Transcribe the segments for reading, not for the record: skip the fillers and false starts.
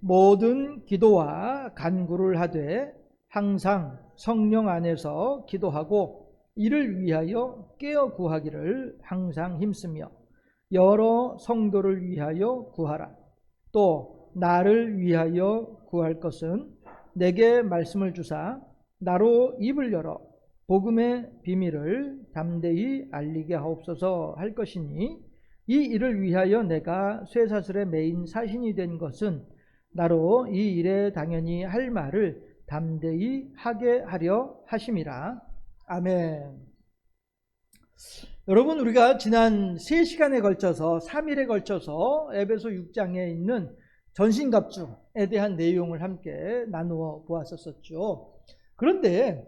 모든 기도와 간구를 하되 항상 성령 안에서 기도하고 이를 위하여 깨어 구하기를 항상 힘쓰며 여러 성도를 위하여 구하라. 또 나를 위하여 구할 것은 내게 말씀을 주사 나로 입을 열어 복음의 비밀을 담대히 알리게 하옵소서 할 것이니, 이 일을 위하여 내가 쇠사슬에 매인 사신이 된 것은 나로 이 일에 당연히 할 말을 담대히 하게 하려 하심이라. 아멘. 여러분, 우리가 지난 3시간에 걸쳐서 3일에 걸쳐서 에베소 6장에 있는 전신갑주에 대한 내용을 함께 나누어 보았었죠. 그런데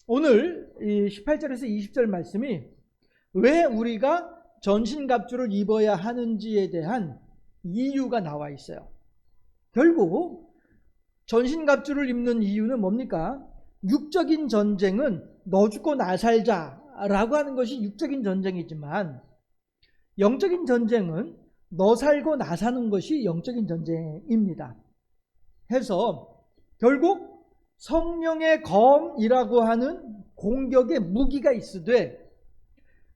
오늘 이 18절에서 20절 말씀이 왜 우리가 전신갑주를 입어야 하는지에 대한 이유가 나와 있어요. 결국 전신갑주를 입는 이유는 뭡니까? 육적인 전쟁은 너 죽고 나 살자라고 하는 것이 육적인 전쟁이지만, 영적인 전쟁은 너 살고 나 사는 것이 영적인 전쟁입니다. 해서 결국 성령의 검이라고 하는 공격의 무기가 있으되,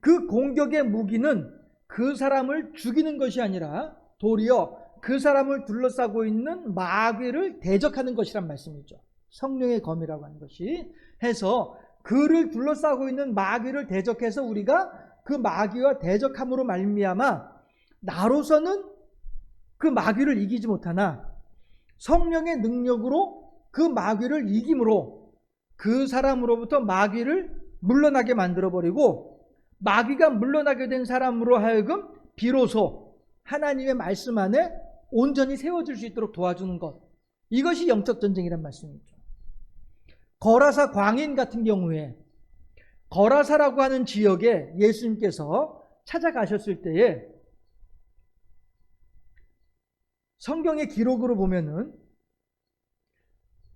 그 공격의 무기는 그 사람을 죽이는 것이 아니라 도리어 그 사람을 둘러싸고 있는 마귀를 대적하는 것이란 말씀이죠. 성령의 검이라고 하는 것이. 해서 그를 둘러싸고 있는 마귀를 대적해서 우리가 그 마귀와 대적함으로 말미암아 나로서는 그 마귀를 이기지 못하나 성령의 능력으로 그 마귀를 이김으로 그 사람으로부터 마귀를 물러나게 만들어버리고, 마귀가 물러나게 된 사람으로 하여금 비로소 하나님의 말씀 안에 온전히 세워질 수 있도록 도와주는 것, 이것이 영적 전쟁이란 말씀이죠. 거라사 광인 같은 경우에, 거라사라고 하는 지역에 예수님께서 찾아가셨을 때에 성경의 기록으로 보면은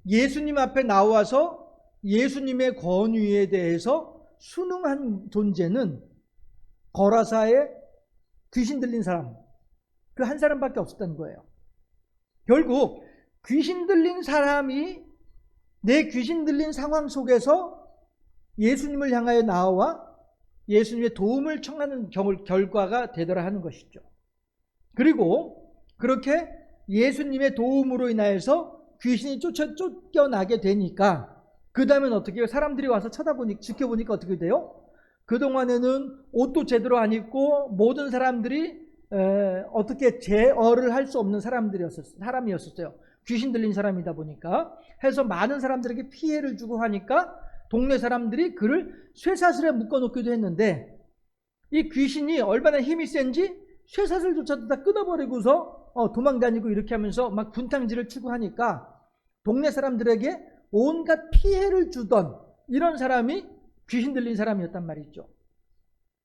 예수님 앞에 나와서 예수님의 권위에 대해서 순응한 존재는 거라사에 귀신 들린 사람, 그 한 사람밖에 없었다는 거예요. 결국 귀신 들린 사람이 내 귀신 들린 상황 속에서 예수님을 향하여 나와 예수님의 도움을 청하는 결과가 되더라 하는 것이죠. 그리고 그렇게 예수님의 도움으로 인하여서 귀신이 쫓겨나게 되니까, 그 다음엔 어떻게 해요? 사람들이 와서 지켜보니까 어떻게 돼요? 그동안에는 옷도 제대로 안 입고 모든 사람들이 어떻게 제어를 할 수 없는 사람이었어요. 귀신 들린 사람이다 보니까. 해서 많은 사람들에게 피해를 주고 하니까 동네 사람들이 그를 쇠사슬에 묶어놓기도 했는데, 이 귀신이 얼마나 힘이 센지 쇠사슬조차도 다 끊어버리고서 도망다니고 이렇게 하면서 막 분탕질을 치고 하니까 동네 사람들에게 온갖 피해를 주던 이런 사람이 귀신 들린 사람이었단 말이죠.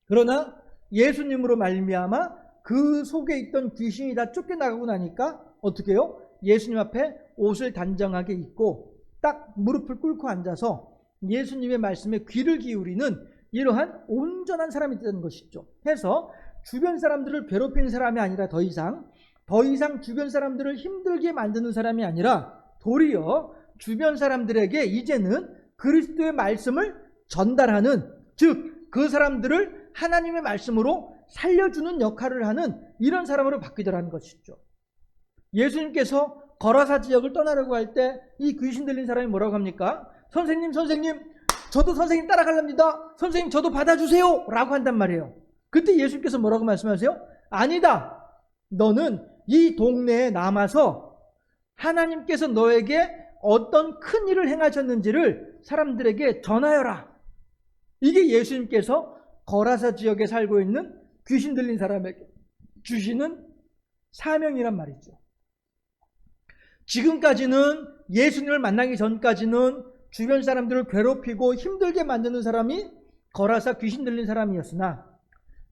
그러나 예수님으로 말미암아 그 속에 있던 귀신이 다 쫓겨나가고 나니까 어떻게 해요? 예수님 앞에 옷을 단정하게 입고 딱 무릎을 꿇고 앉아서 예수님의 말씀에 귀를 기울이는 이러한 온전한 사람이 되는 것이죠. 해서 주변 사람들을 괴롭히는 사람이 아니라 더 이상 주변 사람들을 힘들게 만드는 사람이 아니라 도리어 주변 사람들에게 이제는 그리스도의 말씀을 전달하는, 즉 그 사람들을 하나님의 말씀으로 살려주는 역할을 하는 이런 사람으로 바뀌더라는 것이죠. 예수님께서 거라사 지역을 떠나려고 할 때 이 귀신 들린 사람이 뭐라고 합니까? 선생님, 저도 선생님 따라가랍니다. 선생님, 저도 받아주세요 라고 한단 말이에요. 그때 예수님께서 뭐라고 말씀하세요? 아니다, 너는 이 동네에 남아서 하나님께서 너에게 어떤 큰 일을 행하셨는지를 사람들에게 전하여라. 이게 예수님께서 거라사 지역에 살고 있는 귀신 들린 사람에게 주시는 사명이란 말이죠. 지금까지는 예수님을 만나기 전까지는 주변 사람들을 괴롭히고 힘들게 만드는 사람이 거라사 귀신 들린 사람이었으나,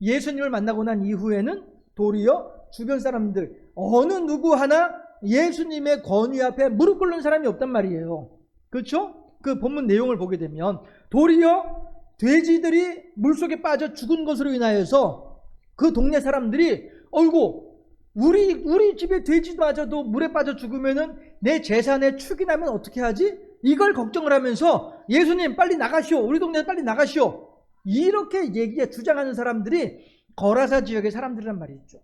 예수님을 만나고 난 이후에는 도리어 주변 사람들 어느 누구 하나 예수님의 권위 앞에 무릎 꿇는 사람이 없단 말이에요. 그렇죠? 그 본문 내용을 보게 되면 도리어 돼지들이 물속에 빠져 죽은 것으로 인하여서 그 동네 사람들이 어이구 우리 집에 돼지마저도 물에 빠져 죽으면은 내 재산에 축이 나면 어떻게 하지? 이걸 걱정을 하면서 예수님 빨리 나가시오. 우리 동네 빨리 나가시오. 이렇게 주장하는 사람들이 거라사 지역의 사람들이란 말이죠.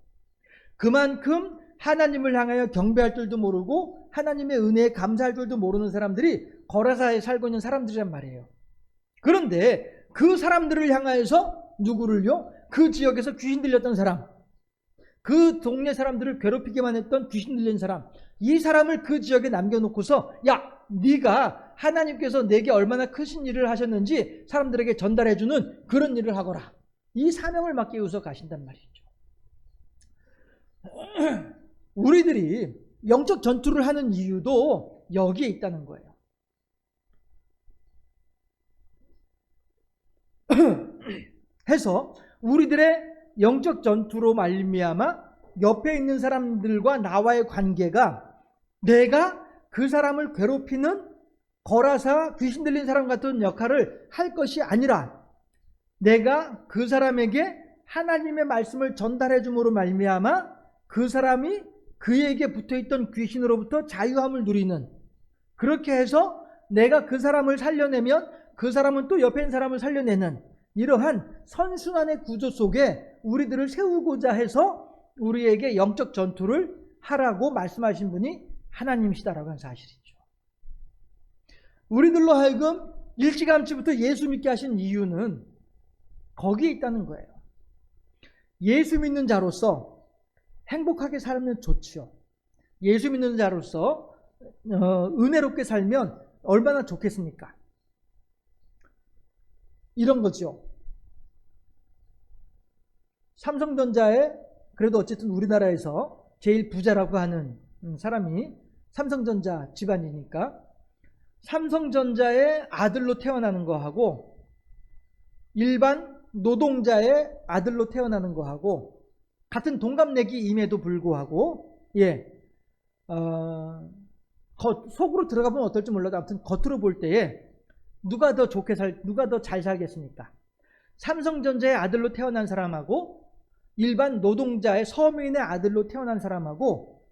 그만큼 하나님을 향하여 경배할 줄도 모르고 하나님의 은혜에 감사할 줄도 모르는 사람들이 거라사에 살고 있는 사람들이란 말이에요. 그런데 그 사람들을 향하여서 누구를요? 그 지역에서 귀신 들렸던 사람, 그 동네 사람들을 괴롭히기만 했던 귀신 들린 사람, 이 사람을 그 지역에 남겨놓고서 야, 네가 하나님께서 내게 얼마나 크신 일을 하셨는지 사람들에게 전달해주는 그런 일을 하거라. 이 사명을 맡기고서 가신단 말이죠. 우리들이 영적 전투를 하는 이유도 여기에 있다는 거예요. 해서 우리들의 영적 전투로 말미암아 옆에 있는 사람들과 나와의 관계가 내가 그 사람을 괴롭히는 거라사 귀신 들린 사람 같은 역할을 할 것이 아니라 내가 그 사람에게 하나님의 말씀을 전달해 줌으로 말미암아 그 사람이 그에게 붙어있던 귀신으로부터 자유함을 누리는, 그렇게 해서 내가 그 사람을 살려내면 그 사람은 또 옆에 있는 사람을 살려내는 이러한 선순환의 구조 속에 우리들을 세우고자 해서 우리에게 영적 전투를 하라고 말씀하신 분이 하나님이시다라고 하는 사실이죠. 우리들로 하여금 일찌감치부터 예수 믿게 하신 이유는 거기에 있다는 거예요. 예수 믿는 자로서 행복하게 살면 좋지요. 예수 믿는 자로서 은혜롭게 살면 얼마나 좋겠습니까? 이런 거죠. 삼성전자에 그래도 어쨌든 우리나라에서 제일 부자라고 하는 사람이 삼성전자 집안이니까 삼성전자의 아들로 태어나는 거하고 일반 노동자의 아들로 태어나는 거하고 같은 동갑내기임에도 불구하고 속으로 들어가보면 어떨지 몰라도 아무튼 겉으로 볼 때에 누가 더 잘 살겠습니까? 삼성전자의 아들로 태어난 사람하고 일반 노동자의 서민의 아들로 태어난 사람하고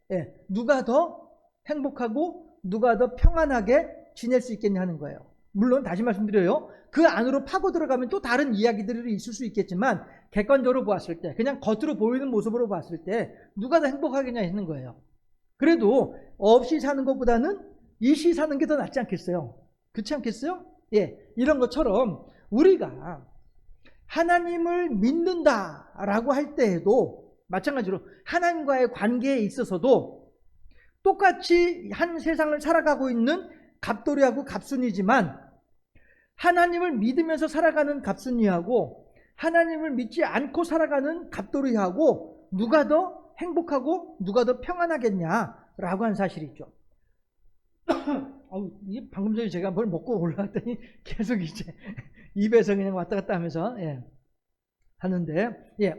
누가 더 행복하고 누가 더 평안하게 지낼 수 있겠냐 하는 거예요. 물론 다시 말씀드려요. 그 안으로 파고 들어가면 또 다른 이야기들이 있을 수 있겠지만 객관적으로 보았을 때 그냥 겉으로 보이는 모습으로 봤을 때 누가 더 행복하겠냐 하는 거예요. 그래도 없이 사는 것보다는 이시 사는 게 더 낫지 않겠어요? 그렇지 않겠어요? 이런 것처럼 우리가 하나님을 믿는다라고 할 때에도 마찬가지로 하나님과의 관계에 있어서도 똑같이 한 세상을 살아가고 있는 갑돌이하고 갑순이지만 하나님을 믿으면서 살아가는 갑순이하고 하나님을 믿지 않고 살아가는 갑돌이하고 누가 더 행복하고 누가 더 평안하겠냐라고 하는 사실이죠. 방금 전에 제가 뭘 먹고 올라왔더니 계속 이제 입에서 그냥 왔다 갔다 하면서 하는데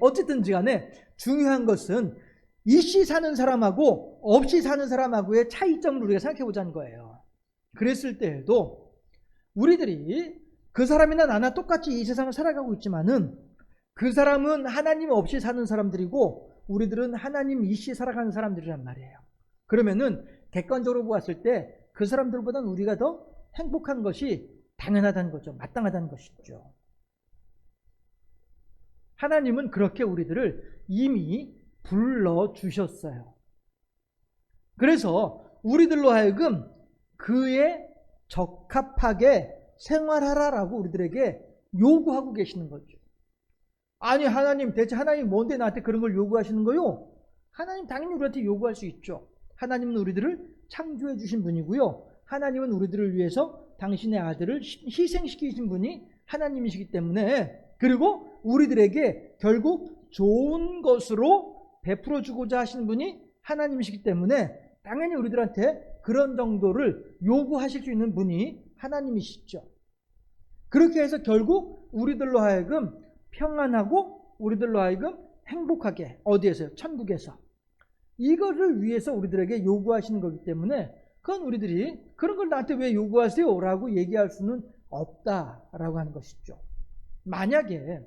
어쨌든 간에 중요한 것은 이씨 사는 사람하고 없이 사는 사람하고의 차이점을 우리가 생각해 보자는 거예요. 그랬을 때에도 우리들이 그 사람이나 나나 똑같이 이 세상을 살아가고 있지만은 그 사람은 하나님 없이 사는 사람들이고 우리들은 하나님 이씨 살아가는 사람들이란 말이에요. 그러면은 객관적으로 보았을 때 그 사람들보다는 우리가 더 행복한 것이 당연하다는 거죠. 마땅하다는 것이죠. 하나님은 그렇게 우리들을 이미 불러주셨어요. 그래서 우리들로 하여금 그에 적합하게 생활하라라고 우리들에게 요구하고 계시는 거죠. 아니 하나님 대체 하나님 뭔데 나한테 그런 걸 요구하시는 거요? 하나님 당연히 우리한테 요구할 수 있죠. 하나님은 우리들을 창조해 주신 분이고요. 하나님은 우리들을 위해서 당신의 아들을 희생시키신 분이 하나님이시기 때문에 그리고 우리들에게 결국 좋은 것으로 베풀어 주고자 하시는 분이 하나님이시기 때문에 당연히 우리들한테 그런 정도를 요구하실 수 있는 분이 하나님이시죠. 그렇게 해서 결국 우리들로 하여금 평안하고 우리들로 하여금 행복하게 어디에서요? 천국에서. 이거를 위해서 우리들에게 요구하시는 거기 때문에 그건 우리들이 그런 걸 나한테 왜 요구하세요? 라고 얘기할 수는 없다라고 하는 것이죠. 만약에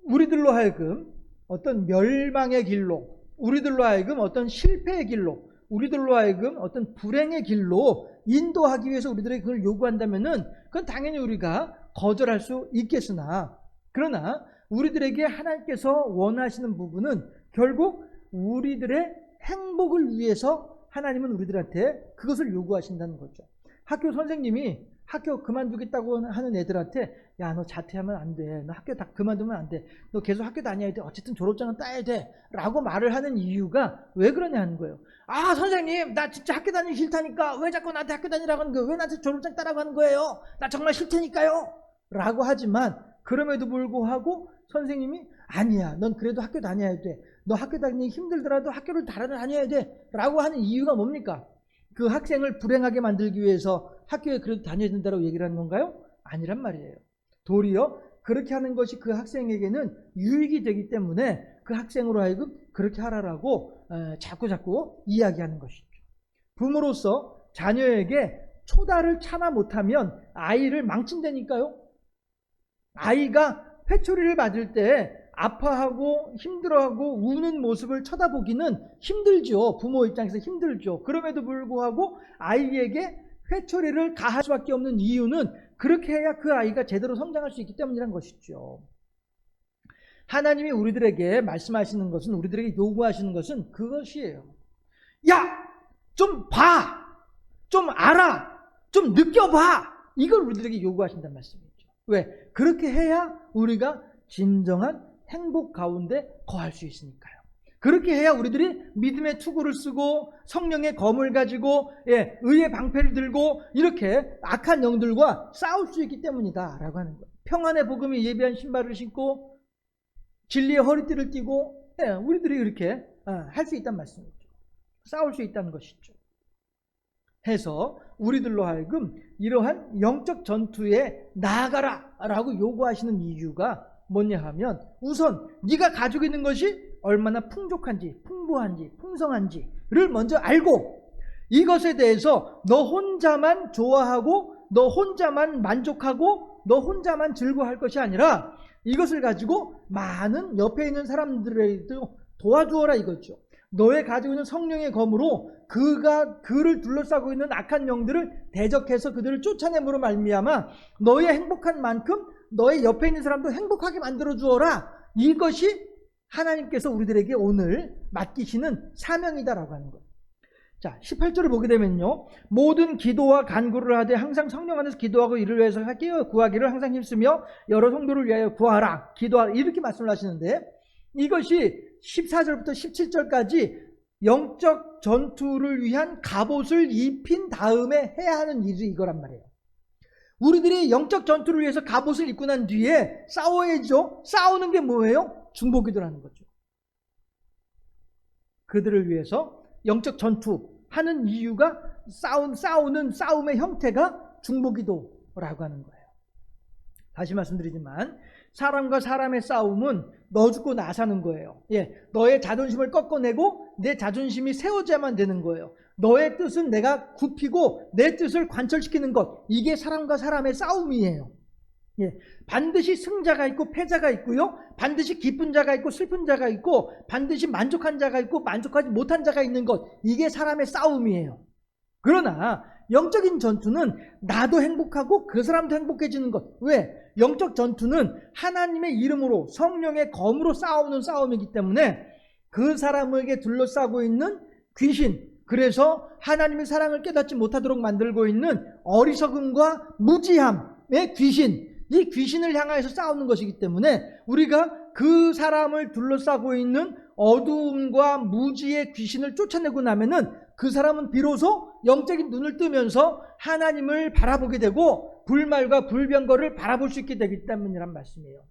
우리들로 하여금 어떤 멸망의 길로, 우리들로 하여금 어떤 실패의 길로, 우리들로 하여금 어떤 불행의 길로 인도하기 위해서 우리들에게 그걸 요구한다면은 그건 당연히 우리가 거절할 수 있겠으나, 그러나 우리들에게 하나님께서 원하시는 부분은 결국 우리들의 행복을 위해서 하나님은 우리들한테 그것을 요구하신다는 거죠. 학교 선생님이 학교 그만두겠다고 하는 애들한테 야, 너 자퇴하면 안 돼. 너 학교 다 그만두면 안 돼. 너 계속 학교 다녀야 돼. 어쨌든 졸업장은 따야 돼. 라고 말을 하는 이유가 왜 그러냐 하는 거예요. 아, 선생님, 나 진짜 학교 다니기 싫다니까. 왜 자꾸 나한테 학교 다니라고 하는 거예요? 왜 나한테 졸업장 따라고 하는 거예요? 나 정말 싫다니까요. 라고 하지만 그럼에도 불구하고 선생님이 아니야, 넌 그래도 학교 다녀야 돼. 너 학교 다니기 힘들더라도 학교를 다녀야 돼. 라고 하는 이유가 뭡니까? 그 학생을 불행하게 만들기 위해서 학교에 그래도 다녀야 된다고 얘기를 하는 건가요? 아니란 말이에요. 도리어 그렇게 하는 것이 그 학생에게는 유익이 되기 때문에 그 학생으로 하여금 그렇게 하라라고 자꾸 이야기하는 것이죠. 부모로서 자녀에게 초다를 참아 못하면 아이를 망친다니까요. 아이가 회초리를 맞을 때 아파하고 힘들어하고 우는 모습을 쳐다보기는 힘들죠. 부모 입장에서 힘들죠. 그럼에도 불구하고 아이에게 회초리를 가할 수밖에 없는 이유는 그렇게 해야 그 아이가 제대로 성장할 수 있기 때문이란 것이죠. 하나님이 우리들에게 말씀하시는 것은, 우리들에게 요구하시는 것은 그것이에요. 야! 좀 봐! 좀 알아! 좀 느껴봐! 이걸 우리들에게 요구하신다는 말씀이죠. 왜? 그렇게 해야 우리가 진정한 행복 가운데 거할 수 있으니까요. 그렇게 해야 우리들이 믿음의 투구를 쓰고 성령의 검을 가지고 의의 방패를 들고 이렇게 악한 영들과 싸울 수 있기 때문이다 라고 하는 거예요. 평안의 복음이 예비한 신발을 신고 진리의 허리띠를 띠고 우리들이 이렇게 할 수 있다는 말씀이죠. 싸울 수 있다는 것이죠. 해서 우리들로 하여금 이러한 영적 전투에 나아가라 라고 요구하시는 이유가 뭐냐 하면, 우선 네가 가지고 있는 것이 얼마나 풍족한지, 풍부한지, 풍성한지를 먼저 알고, 이것에 대해서 너 혼자만 좋아하고 너 혼자만 만족하고 너 혼자만 즐거워할 것이 아니라 이것을 가지고 많은 옆에 있는 사람들에도 도와주어라 이거죠. 너의 가지고 있는 성령의 검으로 그를 둘러싸고 있는 악한 영들을 대적해서 그들을 쫓아냄으로 말미암아 너의 행복한 만큼 너의 옆에 있는 사람도 행복하게 만들어 주어라. 이것이 하나님께서 우리들에게 오늘 맡기시는 사명이다라고 하는 거예요. 자, 18절을 보게 되면요, 모든 기도와 간구를 하되 항상 성령 안에서 기도하고 이를 위해서 구하기를 항상 힘쓰며 여러 성도를 위하여 구하라, 기도하라, 이렇게 말씀을 하시는데, 이것이 14절부터 17절까지 영적 전투를 위한 갑옷을 입힌 다음에 해야 하는 일이 이거란 말이에요. 우리들이 영적 전투를 위해서 갑옷을 입고 난 뒤에 싸워야죠. 싸우는 게 뭐예요? 중보기도라는 거죠. 그들을 위해서 영적 전투하는 이유가 싸우는 싸움의 형태가 중보기도라고 하는 거예요. 다시 말씀드리지만 사람과 사람의 싸움은 너 죽고 나 사는 거예요. 너의 자존심을 꺾어내고 내 자존심이 세워져야만 되는 거예요. 너의 뜻은 내가 굽히고 내 뜻을 관철시키는 것, 이게 사람과 사람의 싸움이에요. 반드시 승자가 있고 패자가 있고요, 반드시 기쁜 자가 있고 슬픈 자가 있고, 반드시 만족한 자가 있고 만족하지 못한 자가 있는 것, 이게 사람의 싸움이에요. 그러나 영적인 전투는 나도 행복하고 그 사람도 행복해지는 것. 왜? 영적 전투는 하나님의 이름으로 성령의 검으로 싸우는 싸움이기 때문에 그 사람에게 둘러싸고 있는 귀신, 그래서 하나님의 사랑을 깨닫지 못하도록 만들고 있는 어리석음과 무지함의 귀신, 이 귀신을 향하여서 싸우는 것이기 때문에 우리가 그 사람을 둘러싸고 있는 어두움과 무지의 귀신을 쫓아내고 나면은 그 사람은 비로소 영적인 눈을 뜨면서 하나님을 바라보게 되고 불말과 불병거를 바라볼 수 있게 되기 때문이란 말씀이에요.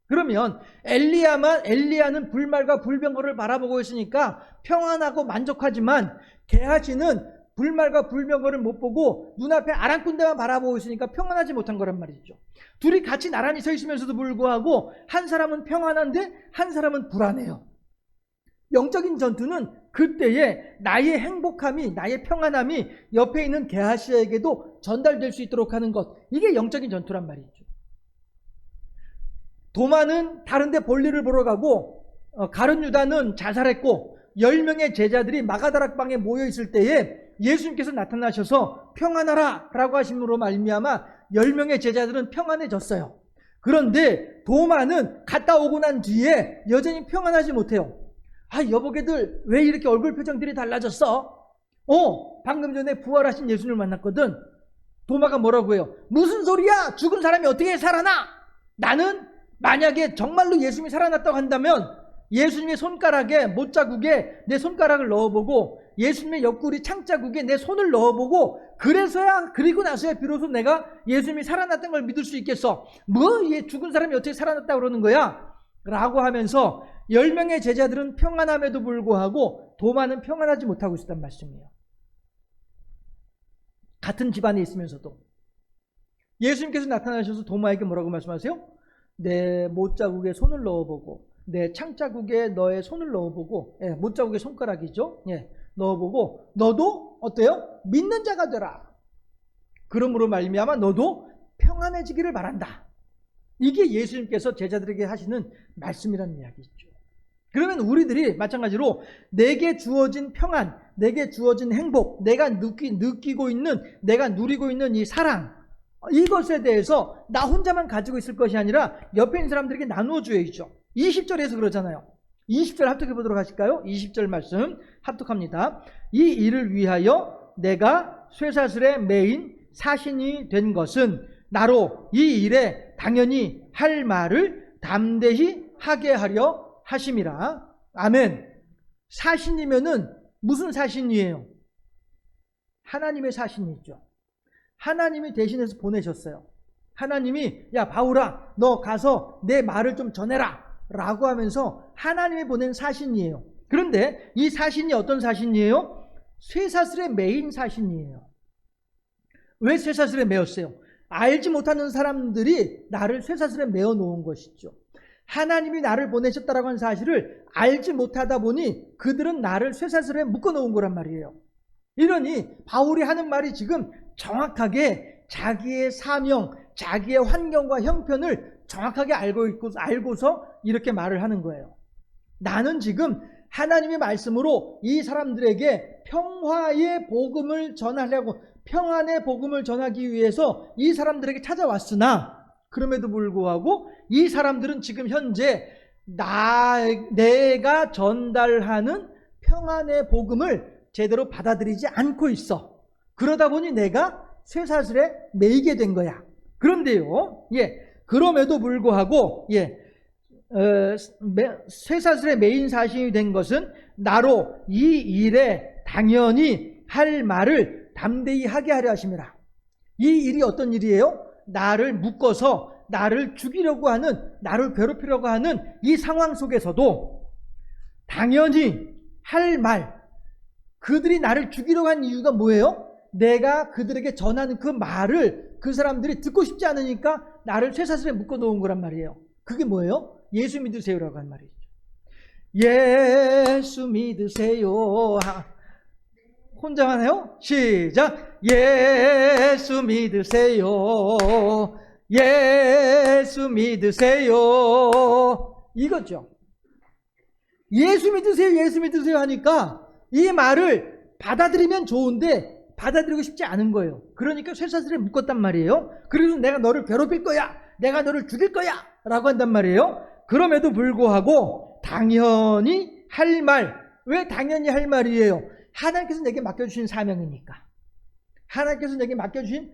그러면 엘리야는 불말과 불병거를 바라보고 있으니까 평안하고 만족하지만 게하시는 불말과 불병거를 못 보고 눈앞에 아랑군대만 바라보고 있으니까 평안하지 못한 거란 말이죠. 둘이 같이 나란히 서 있으면서도 불구하고 한 사람은 평안한데 한 사람은 불안해요. 영적인 전투는 그때에 나의 행복함이, 나의 평안함이 옆에 있는 게하시에게도 전달될 수 있도록 하는 것, 이게 영적인 전투란 말이죠. 도마는 다른 데 볼일을 보러 가고 가룟 유다는 자살했고 10명의 제자들이 마가다락방에 모여 있을 때에 예수님께서 나타나셔서 평안하라 라고 하심으로 말미암아 10명의 제자들은 평안해졌어요. 그런데 도마는 갔다 오고 난 뒤에 여전히 평안하지 못해요. 여보게들 왜 이렇게 얼굴 표정들이 달라졌어? 방금 전에 부활하신 예수님을 만났거든. 도마가 뭐라고 해요? 무슨 소리야? 죽은 사람이 어떻게 살아나? 나는 만약에 정말로 예수님이 살아났다고 한다면 예수님의 손가락에 못자국에 내 손가락을 넣어보고 예수님의 옆구리 창자국에 내 손을 넣어보고 그리고 나서야 비로소 내가 예수님이 살아났다는 걸 믿을 수 있겠어. 얘 죽은 사람이 어떻게 살아났다고 그러는 거야? 라고 하면서 10명의 제자들은 평안함에도 불구하고 도마는 평안하지 못하고 있었단 말씀이에요. 같은 집안에 있으면서도 예수님께서 나타나셔서 도마에게 뭐라고 말씀하세요? 내 못자국에 손을 넣어보고 내 창자국에 너의 손을 넣어보고, 못자국에 손가락이죠. 넣어보고 너도 어때요? 믿는 자가 되라. 그러므로 말미암아 너도 평안해지기를 바란다. 이게 예수님께서 제자들에게 하시는 말씀이라는 이야기죠. 그러면 우리들이 마찬가지로 내게 주어진 평안, 내게 주어진 행복, 내가 느끼고 있는, 내가 누리고 있는 이 사랑, 이것에 대해서 나 혼자만 가지고 있을 것이 아니라 옆에 있는 사람들에게 나누어 줘야죠. 20절에서 그러잖아요. 20절 합독해 보도록 하실까요? 20절 말씀 합독합니다. 이 일을 위하여 내가 쇠사슬에 매인 사신이 된 것은 나로 이 일에 당연히 할 말을 담대히 하게 하려 하심이라. 아멘. 사신이면은 무슨 사신이에요? 하나님의 사신이 있죠. 하나님이 대신해서 보내셨어요. 하나님이 야 바울아 너 가서 내 말을 좀 전해라 라고 하면서 하나님이 보낸 사신이에요. 그런데 이 사신이 어떤 사신이에요? 쇠사슬에 매인 사신이에요. 왜 쇠사슬에 매였어요? 알지 못하는 사람들이 나를 쇠사슬에 매어 놓은 것이죠. 하나님이 나를 보내셨다라고 하는 사실을 알지 못하다 보니 그들은 나를 쇠사슬에 묶어 놓은 거란 말이에요. 이러니 바울이 하는 말이 지금 정확하게 자기의 사명, 자기의 환경과 형편을 정확하게 알고서 이렇게 말을 하는 거예요. 나는 지금 하나님의 말씀으로 이 사람들에게 평화의 복음을 전하려고, 평안의 복음을 전하기 위해서 이 사람들에게 찾아왔으나 그럼에도 불구하고 이 사람들은 지금 현재 내가 전달하는 평안의 복음을 제대로 받아들이지 않고 있어. 그러다 보니 내가 쇠사슬에 매이게 된 거야. 그런데요, 그럼에도 불구하고, 쇠사슬에 매인 사신이 된 것은 나로 이 일에 당연히 할 말을 담대히 하게 하려 하심이라. 이 일이 어떤 일이에요? 나를 묶어서 나를 죽이려고 하는, 나를 괴롭히려고 하는 이 상황 속에서도 당연히 할 말, 그들이 나를 죽이려고 하는 이유가 뭐예요? 내가 그들에게 전하는 그 말을 그 사람들이 듣고 싶지 않으니까 나를 쇠사슬에 묶어 놓은 거란 말이에요. 그게 뭐예요? 예수 믿으세요라고 한 말이죠. 예수 믿으세요. 혼자 하나요? 시작. 예수 믿으세요. 예수 믿으세요. 이거죠. 예수 믿으세요. 예수 믿으세요 하니까 이 말을 받아들이면 좋은데 받아들이고 싶지 않은 거예요. 그러니까 쇠사슬에 묶었단 말이에요. 그래서 내가 너를 괴롭힐 거야. 내가 너를 죽일 거야. 라고 한단 말이에요. 그럼에도 불구하고 당연히 할 말. 왜 당연히 할 말이에요? 하나님께서 내게 맡겨주신 사명이니까. 하나님께서 내게 맡겨주신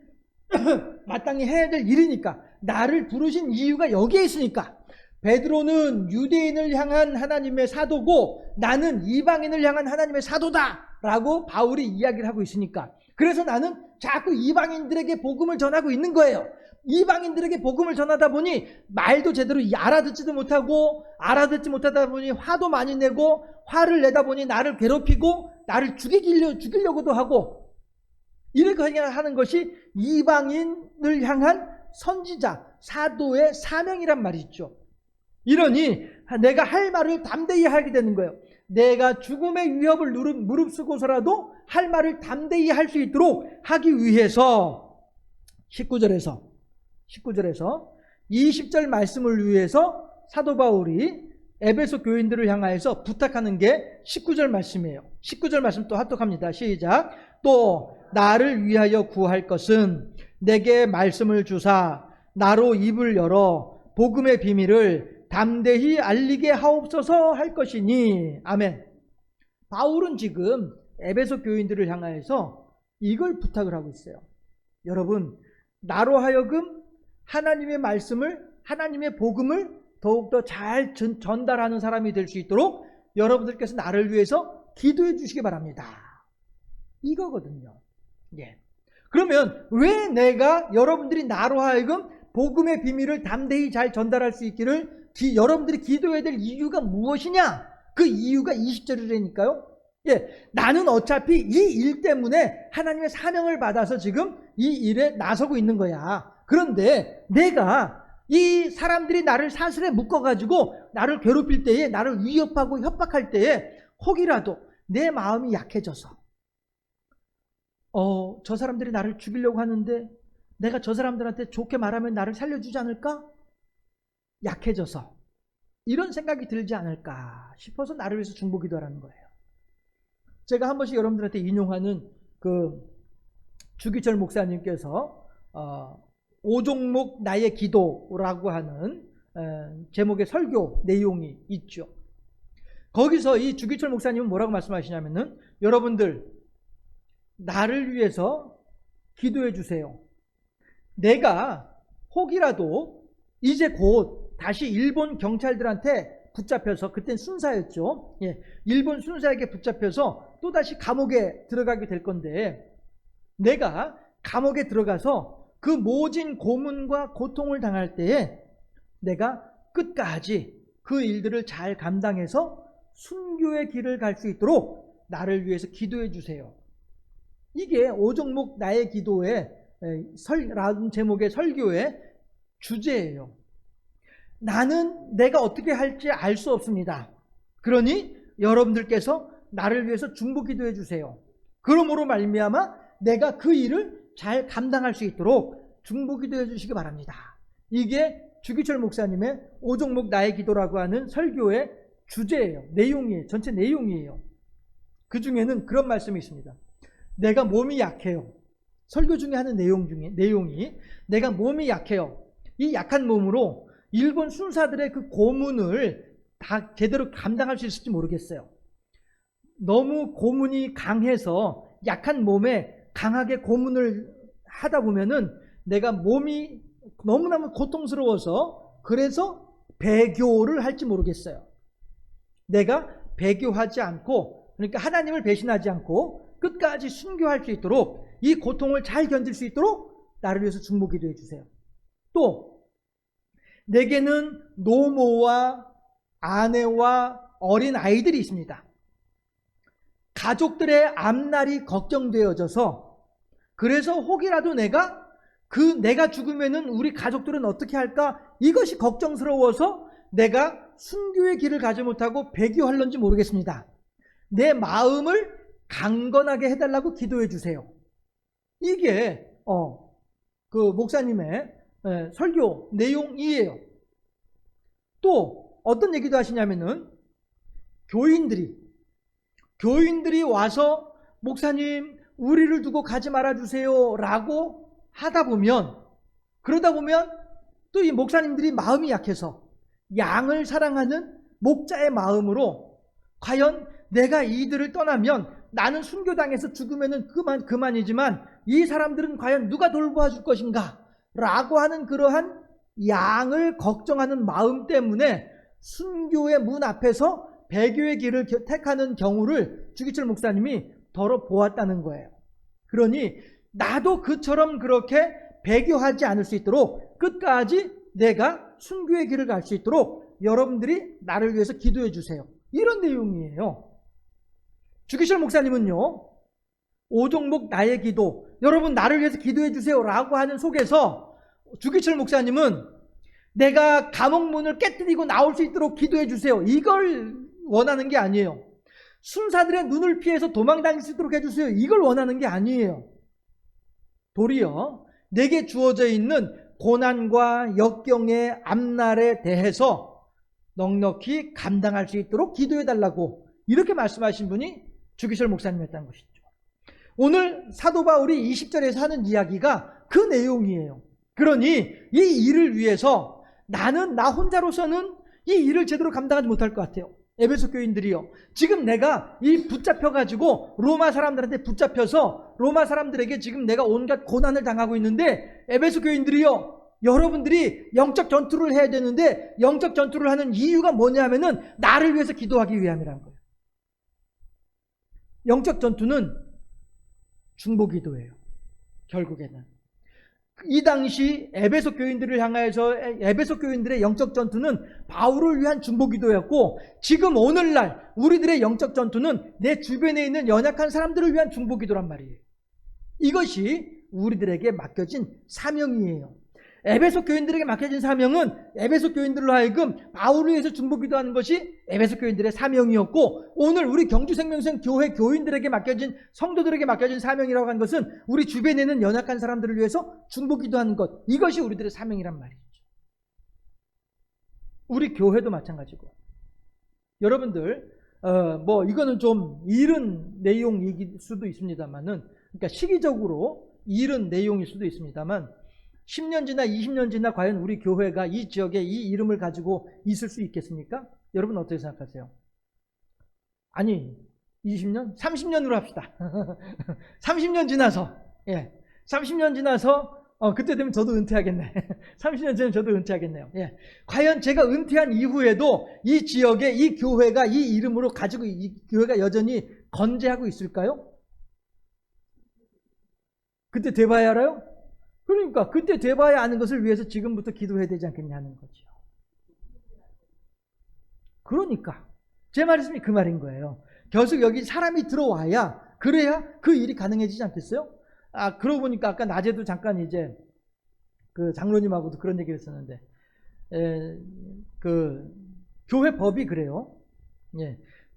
마땅히 해야 될 일이니까. 나를 부르신 이유가 여기에 있으니까. 베드로는 유대인을 향한 하나님의 사도고 나는 이방인을 향한 하나님의 사도다 라고 바울이 이야기를 하고 있으니까. 그래서 나는 자꾸 이방인들에게 복음을 전하고 있는 거예요. 이방인들에게 복음을 전하다 보니 말도 제대로 알아듣지도 못하고, 알아듣지 못하다 보니 화도 많이 내고, 화를 내다 보니 나를 괴롭히고 나를 죽이려고도 하고, 이렇게 하는 것이 이방인을 향한 선지자, 사도의 사명이란 말이죠. 이러니 내가 할 말을 담대히 하게 되는 거예요. 내가 죽음의 위협을 무릅쓰고서라도 할 말을 담대히 할 수 있도록 하기 위해서 19절에서 20절 말씀을 위해서 사도 바울이 에베소 교인들을 향하여서 부탁하는 게 19절 말씀이에요. 19절 말씀 또 합독합니다. 시작. 또 나를 위하여 구할 것은 내게 말씀을 주사 나로 입을 열어 복음의 비밀을 담대히 알리게 하옵소서 할 것이니. 아멘. 바울은 지금 에베소 교인들을 향하여서 이걸 부탁을 하고 있어요. 여러분, 나로 하여금 하나님의 말씀을, 하나님의 복음을 더욱더 잘 전달하는 사람이 될 수 있도록 여러분들께서 나를 위해서 기도해 주시기 바랍니다. 이거거든요. 예. 그러면 왜 내가 여러분들이 나로 하여금 복음의 비밀을 담대히 잘 전달할 수 있기를 여러분들이 기도해야 될 이유가 무엇이냐? 그 이유가 20절이라니까요. 예, 나는 어차피 이 일 때문에 하나님의 사명을 받아서 지금 이 일에 나서고 있는 거야. 그런데 내가 이 사람들이 나를 사슬에 묶어가지고 나를 괴롭힐 때에, 나를 위협하고 협박할 때에 혹이라도 내 마음이 약해져서 저 사람들이 나를 죽이려고 하는데 내가 저 사람들한테 좋게 말하면 나를 살려주지 않을까? 약해져서 이런 생각이 들지 않을까 싶어서 나를 위해서 중보기도하라는 거예요. 제가 한 번씩 여러분들한테 인용하는 그 주기철 목사님께서 오종목 나의 기도라고 하는 제목의 설교 내용이 있죠. 거기서 이 주기철 목사님은 뭐라고 말씀하시냐면은, 여러분들 나를 위해서 기도해 주세요. 내가 혹이라도 이제 곧 다시 일본 경찰들한테 붙잡혀서, 그땐 순사였죠. 예, 일본 순사에게 붙잡혀서 또다시 감옥에 들어가게 될 건데, 내가 감옥에 들어가서 그 모진 고문과 고통을 당할 때에 내가 끝까지 그 일들을 잘 감당해서 순교의 길을 갈 수 있도록 나를 위해서 기도해 주세요. 이게 오종목 나의 기도의 라는 제목의 설교의 주제예요. 나는 내가 어떻게 할지 알 수 없습니다. 그러니 여러분들께서 나를 위해서 중보 기도해 주세요. 그러므로 말미암아 내가 그 일을 잘 감당할 수 있도록 중보 기도해 주시기 바랍니다. 이게 주기철 목사님의 오종목 나의 기도라고 하는 설교의 주제예요. 내용이에요. 전체 내용이에요. 그 중에는 그런 말씀이 있습니다. 내가 몸이 약해요. 설교 중에 하는 내용이 내가 몸이 약해요. 이 약한 몸으로 일본 순사들의 그 고문을 다 제대로 감당할 수 있을지 모르겠어요. 너무 고문이 강해서 약한 몸에 강하게 고문을 하다 보면은 내가 몸이 너무너무 고통스러워서 그래서 배교를 할지 모르겠어요. 내가 배교하지 않고, 그러니까 하나님을 배신하지 않고 끝까지 순교할 수 있도록, 이 고통을 잘 견딜 수 있도록 나를 위해서 중보 기도해 주세요. 또 내게는 노모와 아내와 어린 아이들이 있습니다. 가족들의 앞날이 걱정되어져서, 그래서 혹이라도 내가 죽으면은 우리 가족들은 어떻게 할까? 이것이 걱정스러워서 내가 순교의 길을 가지 못하고 배교할런지 모르겠습니다. 내 마음을 강건하게 해달라고 기도해 주세요. 이게 그 목사님의 설교 내용이에요. 또 어떤 얘기도 하시냐면은, 교인들이 와서 목사님 우리를 두고 가지 말아주세요 라고 그러다 보면 또 이 목사님들이 마음이 약해서 양을 사랑하는 목자의 마음으로, 과연 내가 이들을 떠나면 나는 순교당해서 죽으면은 그만이지만 이 사람들은 과연 누가 돌보아 줄 것인가 라고 하는 그러한 양을 걱정하는 마음 때문에 순교의 문 앞에서 배교의 길을 택하는 경우를 주기철 목사님이 더러 보았다는 거예요. 그러니 나도 그처럼 그렇게 배교하지 않을 수 있도록 끝까지 내가 순교의 길을 갈 수 있도록 여러분들이 나를 위해서 기도해 주세요. 이런 내용이에요. 주기철 목사님은요, 오종목 나의 기도, 여러분 나를 위해서 기도해 주세요 라고 하는 속에서 주기철 목사님은 내가 감옥문을 깨뜨리고 나올 수 있도록 기도해 주세요, 이걸 원하는 게 아니에요. 순사들의 눈을 피해서 도망다닐 수 있도록 해주세요, 이걸 원하는 게 아니에요. 도리어 내게 주어져 있는 고난과 역경의 앞날에 대해서 넉넉히 감당할 수 있도록 기도해달라고 이렇게 말씀하신 분이 주기철 목사님이었다는 것이죠. 오늘 사도 바울이 20절에서 하는 이야기가 그 내용이에요. 그러니 이 일을 위해서 나는 나 혼자로서는 이 일을 제대로 감당하지 못할 것 같아요. 에베소 교인들이요, 지금 내가 이 붙잡혀가지고 로마 사람들한테 붙잡혀서 로마 사람들에게 지금 내가 온갖 고난을 당하고 있는데, 에베소 교인들이요, 여러분들이 영적 전투를 해야 되는데 영적 전투를 하는 이유가 뭐냐면은 나를 위해서 기도하기 위함이라는 거예요. 영적 전투는 중보기도예요. 결국에는 이 당시 에베소 교인들을 향하여서 에베소 교인들의 영적 전투는 바울을 위한 중보기도였고, 지금 오늘날 우리들의 영적 전투는 내 주변에 있는 연약한 사람들을 위한 중보기도란 말이에요. 이것이 우리들에게 맡겨진 사명이에요. 에베소 교인들에게 맡겨진 사명은 에베소 교인들로 하여금 바울을 위해서 중보기도하는 것이 에베소 교인들의 사명이었고, 오늘 우리 경주생명선 교회 교인들에게 맡겨진, 성도들에게 맡겨진 사명이라고 하는 것은 우리 주변에 있는 연약한 사람들을 위해서 중보기도하는 것, 이것이 우리들의 사명이란 말이죠. 우리 교회도 마찬가지고, 여러분들 이거는 좀 이른 내용일 수도 있습니다만은, 그러니까 시기적으로 이른 내용일 수도 있습니다만, 10년 지나 20년 지나 과연 우리 교회가 이 지역에 이 이름을 가지고 있을 수 있겠습니까? 여러분 어떻게 생각하세요? 아니, 20년? 30년으로 합시다. 30년 지나서, 30년 지나서, 그때 되면 저도 은퇴하겠네. 30년 전에 저도 은퇴하겠네요. 과연 제가 은퇴한 이후에도 이 지역에 이 교회가 이 이름으로 가지고 이 교회가 여전히 건재하고 있을까요? 그때 돼봐야 알아요? 그러니까 그때 돼봐야 아는 것을 위해서 지금부터 기도해야 되지 않겠냐는 거죠. 그러니까 제 말씀이 그 말인 거예요. 계속 여기 사람이 들어와야, 그래야 그 일이 가능해지지 않겠어요? 그러고 보니까 아까 낮에도 잠깐 이제 그 장로님하고도 그런 얘기를 했었는데, 그 교회 법이 그래요.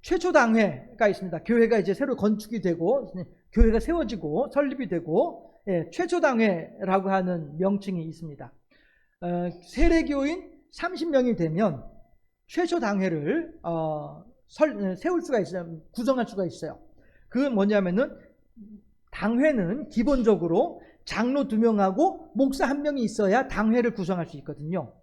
최초 당회가 있습니다. 교회가 이제 새로 건축이 되고 교회가 세워지고 설립이 되고, 최초당회라고 하는 명칭이 있습니다. 세례교인 30명이 되면 최초당회를 세울 수가 있어요. 구성할 수가 있어요. 그건 뭐냐면은, 당회는 기본적으로 장로 2명하고 목사 1명이 있어야 당회를 구성할 수 있거든요.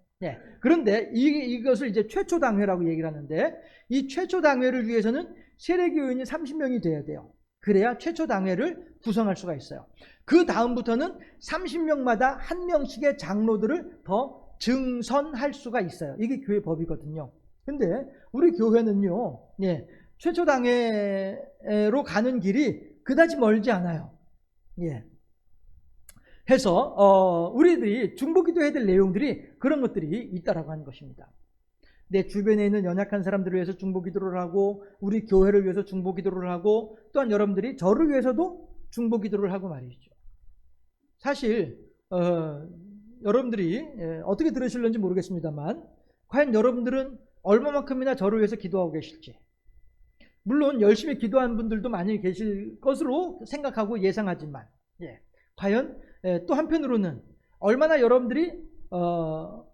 그런데 이것을 이제 최초당회라고 얘기를 하는데, 이 최초당회를 위해서는 세례교인이 30명이 돼야 돼요. 그래야 최초당회를 구성할 수가 있어요. 그 다음부터는 30명마다 1명씩의 장로들을 더 증선할 수가 있어요. 이게 교회 법이거든요. 근데 우리 교회는요, 최초당회로 가는 길이 그다지 멀지 않아요. 해서 우리들이 중보기도해야 될 내용들이 그런 것들이 있다라고 하는 것입니다. 내 주변에 있는 연약한 사람들을 위해서 중보기도를 하고, 우리 교회를 위해서 중보기도를 하고, 또한 여러분들이 저를 위해서도 중보기도를 하고 말이죠. 사실 여러분들이 어떻게 들으실는지 모르겠습니다만, 과연 여러분들은 얼마만큼이나 저를 위해서 기도하고 계실지, 물론 열심히 기도하는 분들도 많이 계실 것으로 생각하고 예상하지만, 과연 또 한편으로는 얼마나 여러분들이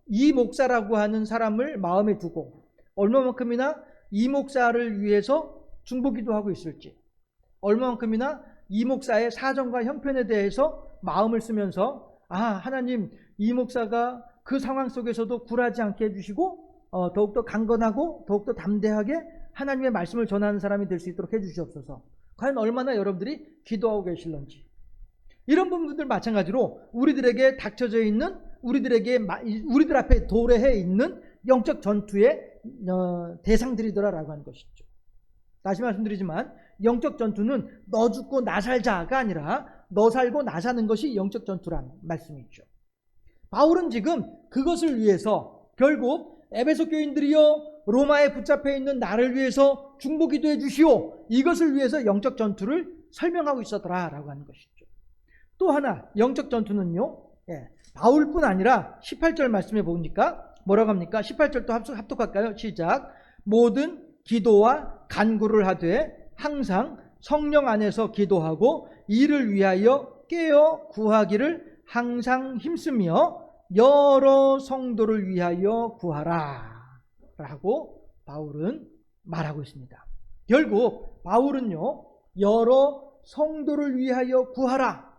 이 목사라고 하는 사람을 마음에 두고 얼마만큼이나 이 목사를 위해서 중보기도하고 있을지, 얼마만큼이나 이 목사의 사정과 형편에 대해서 마음을 쓰면서, 하나님, 이 목사가 그 상황 속에서도 굴하지 않게 해주시고 더욱더 강건하고 더욱더 담대하게 하나님의 말씀을 전하는 사람이 될 수 있도록 해주시옵소서. 과연 얼마나 여러분들이 기도하고 계실런지, 이런 부분들 마찬가지로 우리들에게 닥쳐져 있는, 우리들 앞에 도래해 있는 영적 전투의 대상들이더라라고 하는 것이죠. 다시 말씀드리지만, 영적 전투는 너 죽고 나 살자가 아니라 너 살고 나 사는 것이 영적 전투란 말씀이죠. 바울은 지금 그것을 위해서 결국 에베소 교인들이여 로마에 붙잡혀 있는 나를 위해서 중보기도해 주시오, 이것을 위해서 영적 전투를 설명하고 있었더라라고 하는 것이죠. 또 하나 영적 전투는요, 바울뿐 아니라 18절 말씀해 보니까 뭐라고 합니까? 18절도 합독할까요? 시작. 모든 기도와 간구를 하되 항상 성령 안에서 기도하고 이를 위하여 깨어 구하기를 항상 힘쓰며 여러 성도를 위하여 구하라. 라고 바울은 말하고 있습니다. 결국 바울은요, 여러 성도를 위하여 구하라,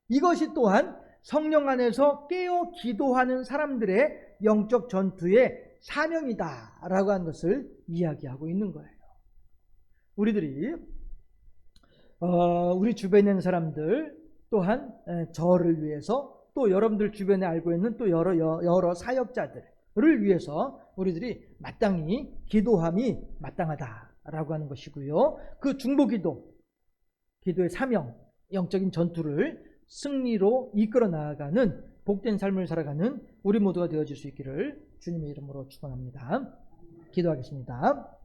이것이 또한 성령 안에서 깨어 기도하는 사람들의 영적 전투의 사명이다 라고 하는 것을 이야기하고 있는 거예요. 우리들이 우리 주변에 있는 사람들, 또한 저를 위해서, 또 여러분들 주변에 알고 있는 또 여러 사역자들을 위해서 우리들이 마땅히 기도함이 마땅하다라고 하는 것이고요. 그 중보기도, 기도의 사명, 영적인 전투를 승리로 이끌어 나아가는 복된 삶을 살아가는 우리 모두가 되어질 수 있기를 주님의 이름으로 축원합니다. 기도하겠습니다.